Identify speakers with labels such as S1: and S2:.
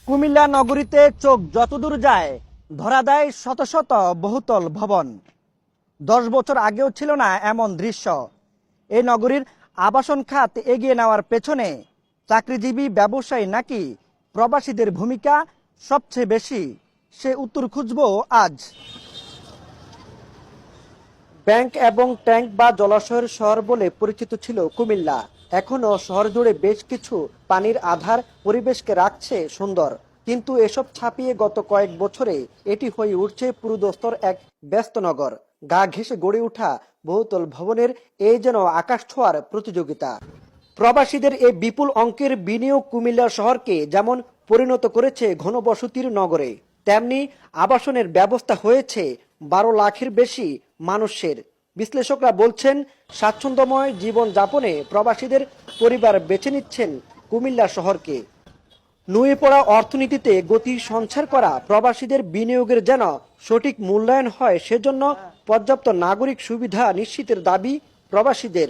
S1: কুমিল্লা নগরীতে চোখ যতদূর যায় ধরা দেয় শত শত বহুতল ভবন। 10 বছর আগেও ছিল না এমন দৃশ্য। এই নগরীর আবাসন খাত এগিয়ে নেওয়ার পেছনে চাকরিজীবী ব্যবসায়ী নাকি প্রবাসীদের ভূমিকা সবচেয়ে বেশি, সে উত্তর খুঁজব আজ। ব্যাংক এবং ট্যাঙ্ক বা জলাশয়ের শহর বলে পরিচিত ছিল কুমিল্লা। এখনো শহর জুড়ে বেশ কিছু পানির আধার পরিবেশকে রাখছে সুন্দর, কিন্তু এসব ছাপিয়ে গত কয়েক বছরে এটি হয়ে উঠছে পুরোদস্তর এক ব্যস্ত নগর। গা ঘেঁষে গড়ে ওঠা বহুতল ভবনের এই যেন আকাশ ছোঁয়ার প্রতিযোগিতা। প্রবাসীদের এই বিপুল অঙ্কের বিনিয়োগ কুমিল্লা শহরকে যেমন পরিণত করেছে ঘনবসতির নগরে, তেমনি আবাসনের ব্যবস্থা হয়েছে 12 লাখের বেশি মানুষের। বিশ্লেষকরা বলছেন, স্বাচ্ছন্দ্যময় জীবন যাপনে প্রবাসীদের পরিবার বেছে নিচ্ছেন কুমিল্লা শহরকে। নুয়ে পড়া অর্থনীতিতে গতি সঞ্চার করা প্রবাসীদের বিনিয়োগের যেন সঠিক মূল্যায়ন হয়, সেজন্য পর্যাপ্ত নাগরিক সুবিধা নিশ্চিতের দাবি প্রবাসীদের।